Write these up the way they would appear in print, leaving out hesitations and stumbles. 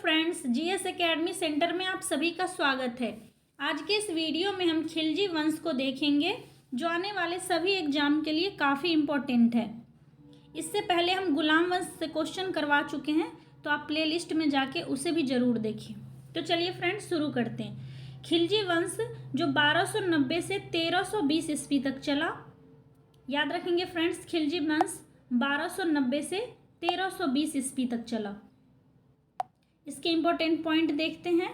Friends, GS academy centre में आप सभी का स्वागत है। आज के इस वीडियो में हम खिलजी वंश को देखेंगे जो आने वाले सभी एग्जाम के लिए काफ़ी इम्पोर्टेंट है। इससे पहले हम गुलाम वंश से क्वेश्चन करवा चुके हैं, तो आप प्लेलिस्ट में जाके उसे भी ज़रूर देखिए। तो चलिए फ्रेंड्स शुरू करते हैं। खिलजी वंश जो 1290 से 1320 ईस्वी तक चला। याद रखेंगे फ्रेंड्स, खिलजी वंश 1290 से 1320 ईस्वी तक चला। इसके इम्पोर्टेंट पॉइंट देखते हैं।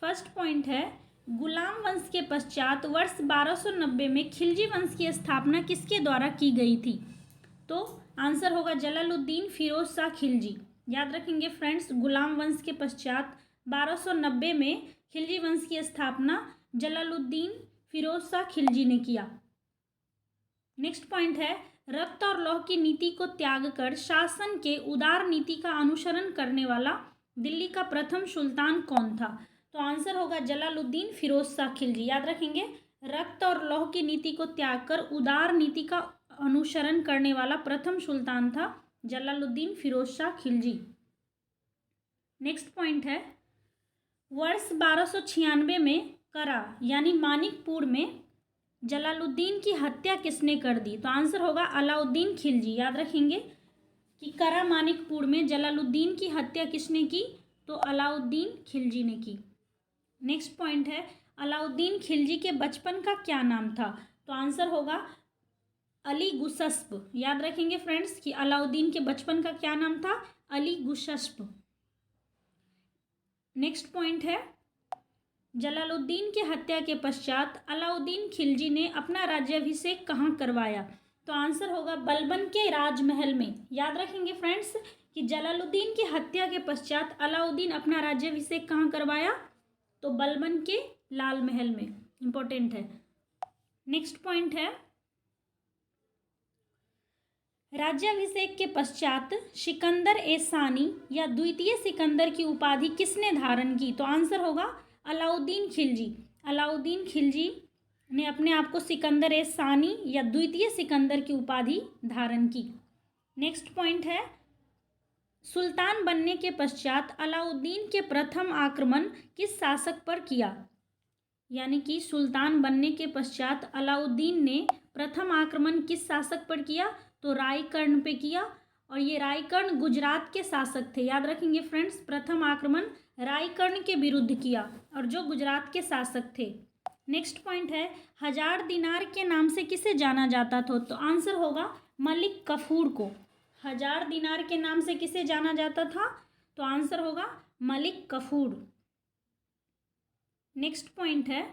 फर्स्ट पॉइंट है, गुलाम वंश के पश्चात वर्ष 1290 में खिलजी वंश की स्थापना किसके द्वारा की गई थी? तो आंसर होगा जलालुद्दीन फिरोज शाह खिलजी। याद रखेंगे फ्रेंड्स, गुलाम वंश के पश्चात 1290 में खिलजी वंश की स्थापना जलालुद्दीन फिरोज शाह खिलजी ने किया। नेक्स्ट पॉइंट है, रक्त और लौह की नीति को त्याग कर शासन के उदार नीति का अनुसरण करने वाला दिल्ली का प्रथम सुल्तान कौन था? तो आंसर होगा जलालुद्दीन फिरोज शाह खिलजी। याद रखेंगे, रक्त और लौह की नीति को त्याग कर उदार नीति का अनुसरण करने वाला प्रथम सुल्तान था जलालुद्दीन फिरोज शाह खिलजी। नेक्स्ट पॉइंट है, वर्ष 1296 में करा यानी मानिकपुर में जलालुद्दीन की हत्या किसने कर दी? तो आंसर होगा अलाउद्दीन खिलजी। याद रखेंगे कि करा मानिकपुर में जलालुद्दीन की हत्या किसने की? तो अलाउद्दीन खिलजी ने की। नेक्स्ट पॉइंट है, अलाउद्दीन खिलजी के बचपन का क्या नाम था? तो आंसर होगा अली गुशस्प। याद रखेंगे फ्रेंड्स कि अलाउद्दीन के बचपन का क्या नाम था? अली गुशस्प। नेक्स्ट पॉइंट है, जलालुद्दीन की हत्या के पश्चात अलाउद्दीन खिलजी ने अपना राज्याभिषेक कहाँ करवाया? तो आंसर होगा बलबन के राजमहल में। याद रखेंगे फ्रेंड्स कि जलालुद्दीन की हत्या के पश्चात अलाउद्दीन अपना राज्याभिषेक कहाँ करवाया? तो बलबन के लाल महल में। इंपॉर्टेंट है। नेक्स्ट पॉइंट है, राज्याभिषेक के पश्चात सिकंदर ए सानी या द्वितीय सिकंदर की उपाधि किसने धारण की? तो आंसर होगा अलाउद्दीन खिलजी। अलाउद्दीन खिलजी ने अपने आप को सिकंदर ए सानी या द्वितीय सिकंदर की उपाधि धारण की। नेक्स्ट पॉइंट है, सुल्तान बनने के पश्चात अलाउद्दीन के प्रथम आक्रमण किस शासक पर किया? यानी कि सुल्तान बनने के पश्चात अलाउद्दीन ने प्रथम आक्रमण किस शासक पर किया? तो रायकर्ण पे किया, और ये रायकर्ण गुजरात के शासक थे। याद रखेंगे फ्रेंड्स, प्रथम आक्रमण रायकर्ण के विरुद्ध किया और जो गुजरात के शासक थे। नेक्स्ट पॉइंट है, 1000 दिनार के नाम से किसे जाना जाता था? तो आंसर होगा मलिक कफूर को। 1000 दिनार के नाम से किसे जाना जाता था? तो आंसर होगा मलिक कफूर। नेक्स्ट पॉइंट है,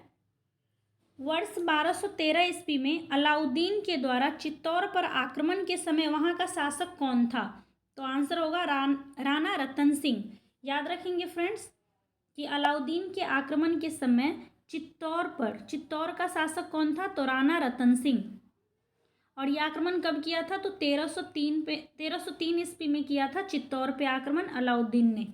वर्ष 1213 ईस्वी में अलाउद्दीन के द्वारा चित्तौड़ पर आक्रमण के समय वहां का शासक कौन था? तो आंसर होगा राणा रतन सिंह। याद रखेंगे फ्रेंड्स कि अलाउद्दीन के आक्रमण के समय चित्तौड़ का शासक कौन था? तो राणा रतन सिंह। और यह आक्रमण कब किया था? तो 1303 ईस्वी में किया था चित्तौड़ पे आक्रमण अलाउद्दीन ने।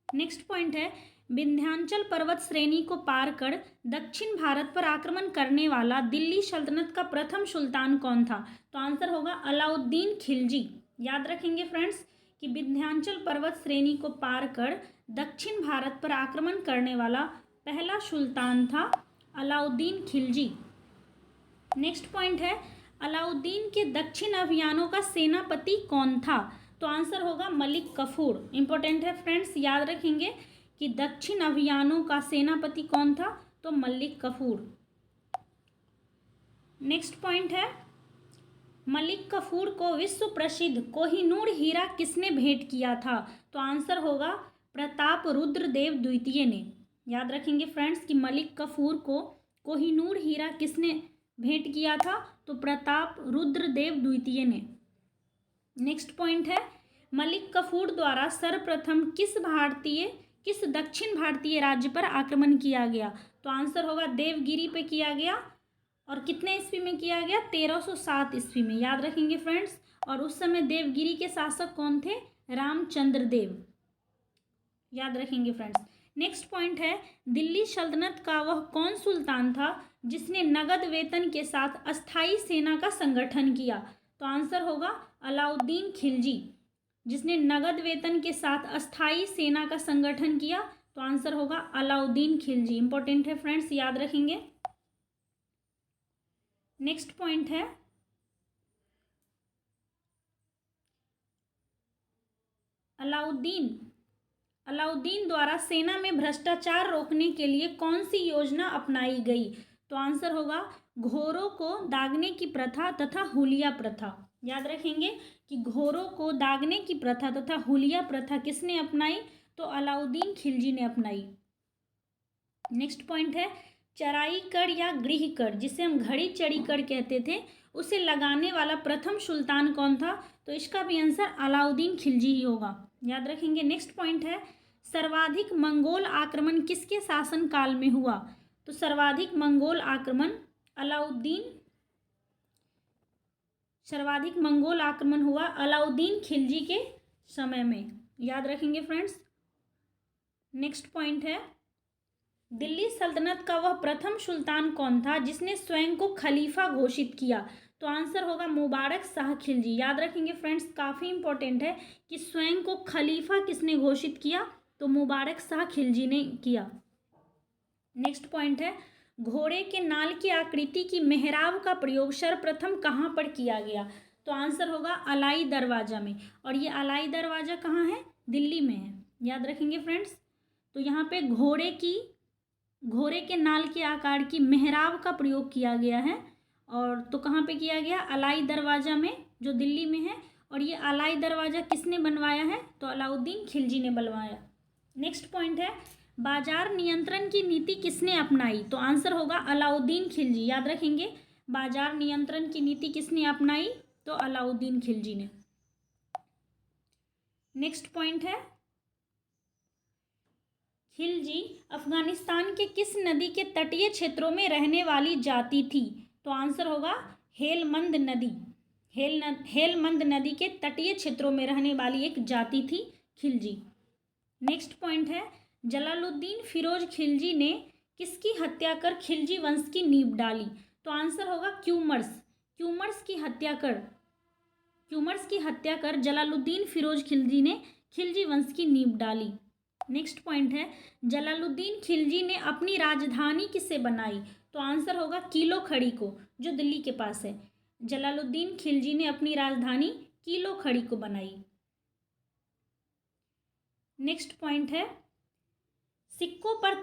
नेक्स्ट पॉइंट है, विंध्याचल पर्वत श्रेणी को पार कर दक्षिण भारत पर आक्रमण करने वाला दिल्ली सल्तनत का प्रथम सुल्तान कौन था? तो आंसर होगा अलाउद्दीन खिलजी। याद रखेंगे फ्रेंड्स कि विंध्याचल पर्वत श्रेणी को पार कर दक्षिण भारत पर आक्रमण करने वाला पहला सुल्तान था अलाउद्दीन खिलजी। नेक्स्ट पॉइंट है, अलाउद्दीन के दक्षिण अभियानों का सेनापति कौन था? तो आंसर होगा मलिक कफूर। इंपॉर्टेंट है फ्रेंड्स, याद रखेंगे कि दक्षिण अभियानों का सेनापति कौन था? तो मलिक कफूर। नेक्स्ट पॉइंट है, मलिक कफूर को विश्व प्रसिद्ध कोहिनूर हीरा किसने भेंट किया था? तो आंसर होगा प्रताप रुद्र देव द्वितीय ने। याद रखेंगे फ्रेंड्स कि मलिक कफूर को कोहिनूर हीरा किसने भेंट किया था? तो प्रताप रुद्र देव द्वितीय ने। नेक्स्ट पॉइंट है, मलिक कफूर द्वारा सर्वप्रथम किस दक्षिण भारतीय राज्य पर आक्रमण किया गया? तो आंसर होगा देवगिरी पे किया गया। और कितने ईस्वी में किया गया? 1307 ईस्वी में। याद रखेंगे फ्रेंड्स, और उस समय देवगिरी के शासक कौन थे? रामचंद्र देव। याद रखेंगे फ्रेंड्स। नेक्स्ट पॉइंट है, दिल्ली सल्तनत का वह कौन सुल्तान था जिसने नगद वेतन के साथ अस्थायी सेना का संगठन किया? तो आंसर होगा अलाउद्दीन खिलजी। जिसने नगद वेतन के साथ अस्थाई सेना का संगठन किया? तो आंसर होगा अलाउद्दीन खिलजी। इंपॉर्टेंट है फ्रेंड्स, याद रखेंगे। नेक्स्ट पॉइंट है अलाउद्दीन द्वारा सेना में भ्रष्टाचार रोकने के लिए कौन सी योजना अपनाई गई? तो आंसर होगा घोरों को दागने की प्रथा तथा हुलिया प्रथा। याद रखेंगे कि घोरों को दागने की प्रथा तथा हुलिया प्रथा किसने अपनाई? तो अलाउद्दीन खिलजी ने अपनाई। नेक्स्ट पॉइंट है चराई कर या गृह कर, जिसे हम घड़ी चढ़ी कर कहते थे, उसे लगाने वाला प्रथम सुल्तान कौन था? तो इसका भी आंसर अलाउद्दीन खिलजी ही होगा। याद रखेंगे। नेक्स्ट पॉइंट है सर्वाधिक मंगोल आक्रमण किसके शासन काल में हुआ? तो सर्वाधिक मंगोल आक्रमण हुआ अलाउद्दीन खिलजी के समय में। याद रखेंगे फ्रेंड्स। नेक्स्ट पॉइंट है दिल्ली सल्तनत का वह प्रथम सुल्तान कौन था जिसने स्वयं को खलीफा घोषित किया? तो आंसर होगा मुबारक शाह खिलजी। याद रखेंगे फ्रेंड्स, काफ़ी इंपॉर्टेंट है कि स्वयं को खलीफा किसने घोषित किया? तो मुबारक शाह खिलजी ने किया। नेक्स्ट पॉइंट है घोड़े के नाल की आकृति की मेहराब का प्रयोग सर्वप्रथम कहाँ पर किया गया? तो आंसर होगा अलाई दरवाजा में। और ये अलाई दरवाजा कहाँ है? दिल्ली में है। याद रखेंगे फ्रेंड्स। तो यहाँ पे घोड़े के नाल के आकार की मेहराब का प्रयोग किया गया है। और तो कहाँ पे किया गया? अलाई दरवाजा में, जो दिल्ली में है। और ये अलाई दरवाजा किसने बनवाया है? तो अलाउद्दीन खिलजी ने बनवाया। नेक्स्ट पॉइंट है बाजार नियंत्रण की नीति किसने अपनाई? तो आंसर होगा अलाउद्दीन खिलजी। याद रखेंगे बाजार नियंत्रण की नीति किसने अपनाई? तो अलाउद्दीन खिलजी ने। नेक्स्ट पॉइंट है खिलजी अफगानिस्तान के किस नदी के तटीय क्षेत्रों में रहने वाली जाति थी? तो आंसर होगा हेलमंद नदी। हेलमंद नदी के तटीय क्षेत्रों में रहने वाली एक जाति थी खिलजी। नेक्स्ट पॉइंट है जलालुद्दीन फिरोज खिलजी ने किसकी हत्या कर खिलजी वंश की नींव डाली? तो आंसर होगा क्यूमर्स की हत्या कर जलालुद्दीन फिरोज खिलजी ने खिलजी वंश की नींव डाली। नेक्स्ट पॉइंट है जलालुद्दीन खिलजी ने अपनी राजधानी किसे बनाई? तो आंसर होगा किलो खड़ी को, जो दिल्ली के पास है। जलालुद्दीन खिलजी ने अपनी राजधानी किलो खड़ी को बनाई। नेक्स्ट पॉइंट है सिक्कों पर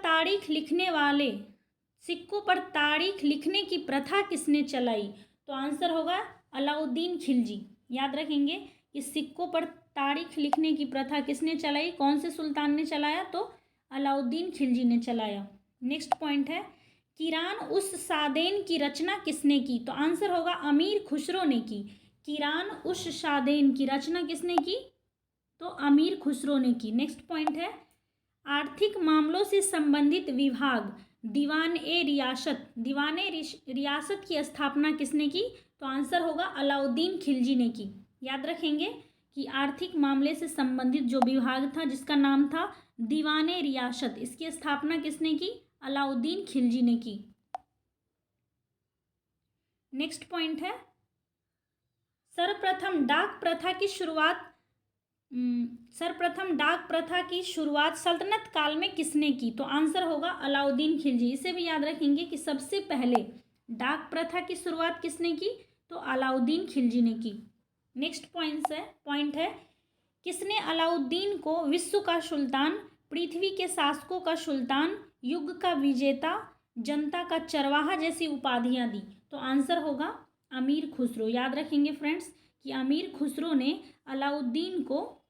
तारीख लिखने की प्रथा किसने चलाई? तो आंसर होगा अलाउद्दीन खिलजी। याद रखेंगे कि सिक्कों पर तारीख लिखने की प्रथा किसने चलाई? कौन से सुल्तान ने चलाया? तो अलाउद्दीन खिलजी ने चलाया। नेक्स्ट पॉइंट है किरान उस सादेन की रचना किसने की? तो आंसर होगा अमीर खुसरो ने की। किरान उस सादेन की रचना किसने की? तो अमीर खुसरो ने की। नेक्स्ट पॉइंट है आर्थिक मामलों से संबंधित विभाग दीवान ए रियासत की स्थापना किसने की? तो आंसर होगा अलाउद्दीन खिलजी ने की। याद रखेंगे कि आर्थिक मामले से संबंधित जो विभाग था जिसका नाम था दीवान ए रियासत, इसकी स्थापना किसने की? अलाउद्दीन खिलजी ने की। नेक्स्ट पॉइंट है सर्वप्रथम डाक प्रथा की शुरुआत सल्तनत काल में किसने की? तो आंसर होगा अलाउद्दीन खिलजी। इसे भी याद रखेंगे कि सबसे पहले डाक प्रथा की शुरुआत किसने की? तो अलाउद्दीन खिलजी ने की। नेक्स्ट पॉइंट है किसने अलाउद्दीन को विश्व का सुल्तान, पृथ्वी के शासकों का सुल्तान, युग का विजेता, जनता का चरवाहा जैसी उपाधियां दी? तो आंसर होगा अमीर खुसरो। याद रखेंगे फ्रेंड्स कि अमीर खुसरो ने अलाउद्दीन को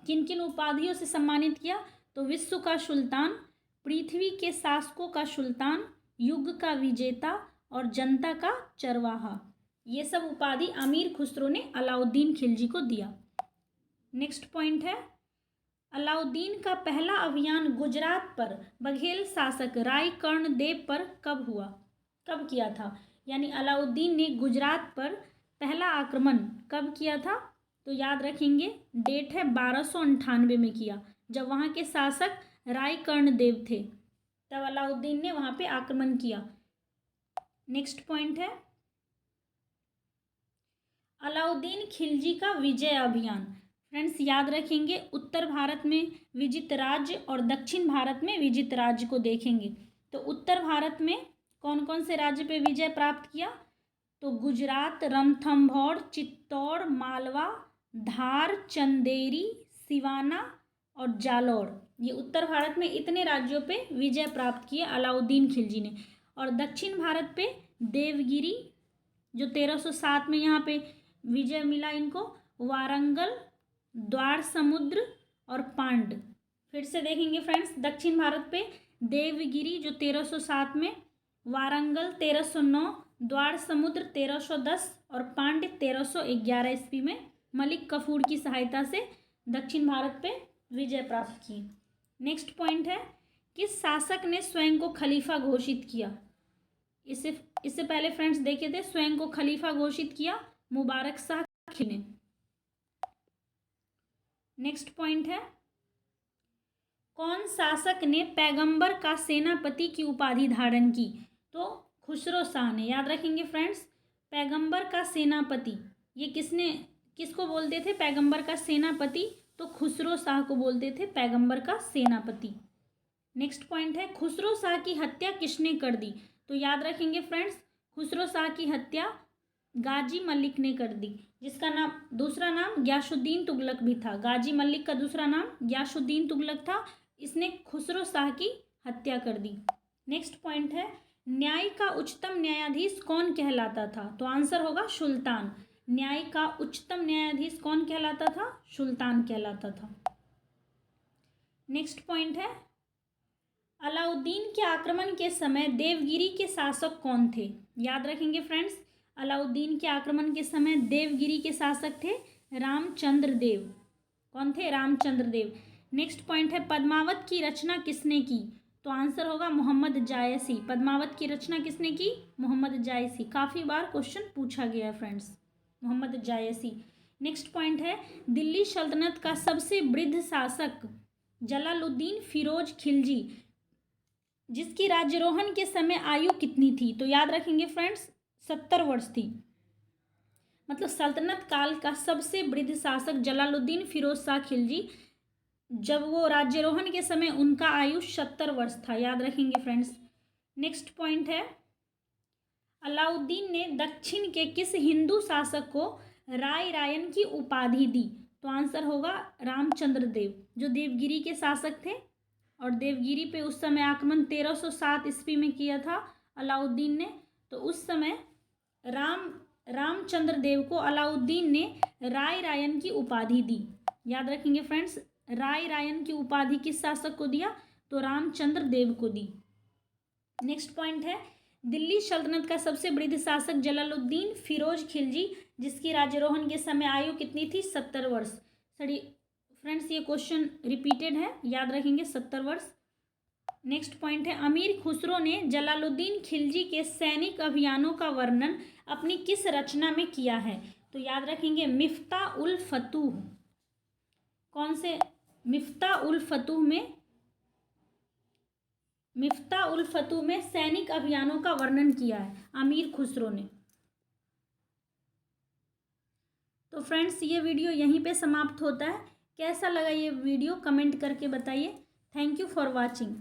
किन किन उपाधियों से सम्मानित किया? तो विश्व का सुल्तान, पृथ्वी के शासकों का सुल्तान, युग का विजेता और जनता का चरवाहा। ये सब उपाधि अमीर खुसरो ने अलाउद्दीन खिलजी को दिया। नेक्स्ट पॉइंट है अलाउद्दीन का पहला अभियान गुजरात पर बघेल शासक राय कर्णदेव पर कब किया था? यानी अलाउद्दीन ने गुजरात पर पहला आक्रमण कब किया था? तो याद रखेंगे डेट है 1298 में किया, जब वहाँ के शासक राय कर्णदेव थे, तब अलाउद्दीन ने वहाँ पे आक्रमण किया। नेक्स्ट पॉइंट है अलाउद्दीन खिलजी का विजय अभियान फ्रेंड्स याद रखेंगे, उत्तर भारत में विजित राज्य और दक्षिण भारत में विजित राज्य को देखेंगे। तो उत्तर भारत में कौन कौन से राज्य पे विजय प्राप्त किया? तो गुजरात, रणथंभौर, चित्तौड़, मालवा, धार, चंदेरी, सिवाना और जालौर, ये उत्तर भारत में इतने राज्यों पे विजय प्राप्त किए अलाउद्दीन खिलजी ने। और दक्षिण भारत पे देवगिरी, जो 1307 में यहाँ पे विजय मिला इनको, वारंगल, द्वार समुद्र और पांड। फिर से देखेंगे फ्रेंड्स, दक्षिण भारत पे देवगिरी जो 1307 में, वारंगल 1309, द्वार समुद्र 1310 और पांड 1311 ईस्वी में मलिक कफूर की सहायता से दक्षिण भारत पे विजय प्राप्त की। नेक्स्ट पॉइंट है, किस शासक ने स्वयं को खलीफा घोषित किया? इससे पहले फ्रेंड्स देखे थे, स्वयं को खलीफा घोषित किया मुबारक शाह ने। नेक्स्ट पॉइंट है, कौन शासक ने पैगंबर का सेनापति की उपाधि धारण की? तो खुसरो शाह ने। याद रखेंगे फ्रेंड्स, पैगंबर का सेनापति, ये किसको बोलते थे पैगंबर का सेनापति? तो खुसरो शाह को बोलते थे पैगंबर का सेनापति। नेक्स्ट पॉइंट है, खुसरो शाह की हत्या किसने कर दी? तो याद रखेंगे फ्रेंड्स, खुसरो शाह की हत्या गाजी मलिक ने कर दी, जिसका नाम दूसरा नाम ग्यासुद्दीन तुगलक भी था। गाजी मलिक का दूसरा नाम ग्यासुद्दीन तुगलक था। इसने खुसरो शाह की हत्या कर दी। नेक्स्ट पॉइंट है, न्याय का उच्चतम न्यायाधीश कौन कहलाता था? तो आंसर होगा सुल्तान। न्याय का उच्चतम न्यायाधीश कौन कहलाता था? सुल्तान कहलाता था। नेक्स्ट पॉइंट है, अलाउद्दीन के आक्रमण के समय देवगिरी के शासक कौन थे? याद रखेंगे फ्रेंड्स, अलाउद्दीन के आक्रमण के समय देवगिरी के शासक थे रामचंद्र देव। कौन थे? रामचंद्र देव। नेक्स्ट पॉइंट है, पद्मावत की रचना किसने की? तो आंसर होगा मोहम्मद जायसी। पद्मावत की रचना किसने की? मोहम्मद जायसी। काफ़ी बार क्वेश्चन पूछा गया है फ्रेंड्स, मोहम्मद जायसी। नेक्स्ट पॉइंट है, दिल्ली सल्तनत का सबसे वृद्ध शासक जलालुद्दीन फिरोज खिलजी, जिसकी राज्यारोहण के समय आयु कितनी थी? तो याद रखेंगे फ्रेंड्स, 70 वर्ष थी। मतलब सल्तनत काल का सबसे वृद्ध शासक जलालुद्दीन फिरोज शाह खिलजी, जब वो राज्यारोहण के समय उनका आयु 70 वर्ष था। याद रखेंगे फ्रेंड्स। नेक्स्ट पॉइंट है, अलाउद्दीन ने दक्षिण के किस हिंदू शासक को राय रायन की उपाधि दी? तो आंसर होगा रामचंद्र देव, जो देवगिरी के शासक थे। और देवगिरी पे उस समय आक्रमण 1307 ईस्वी में किया था अलाउद्दीन ने। तो उस समय रामचंद्र देव को अलाउद्दीन ने राय रायन की उपाधि दी। याद रखेंगे फ्रेंड्स, राय रायन की उपाधि किस शासक को दिया? तो रामचंद्र देव को दी। नेक्स्ट पॉइंट है, दिल्ली सल्तनत का सबसे वृद्ध शासक जलालुद्दीन फिरोज खिलजी, जिसकी राज्यारोहण के समय आयु कितनी थी? 70 वर्ष। सॉरी फ्रेंड्स, ये क्वेश्चन रिपीटेड है, याद रखेंगे 70 वर्ष। नेक्स्ट पॉइंट है, अमीर खुसरो ने जलालुद्दीन खिलजी के सैनिक अभियानों का वर्णन अपनी किस रचना में किया है? तो याद रखेंगे मिफ्ता उल फतूह। कौन से? मिफ्ता उल फतूह में सैनिक अभियानों का वर्णन किया है अमीर खुसरो ने। तो फ्रेंड्स, ये वीडियो यहीं पे समाप्त होता है। कैसा लगा ये वीडियो कमेंट करके बताइए। Thank you for watching.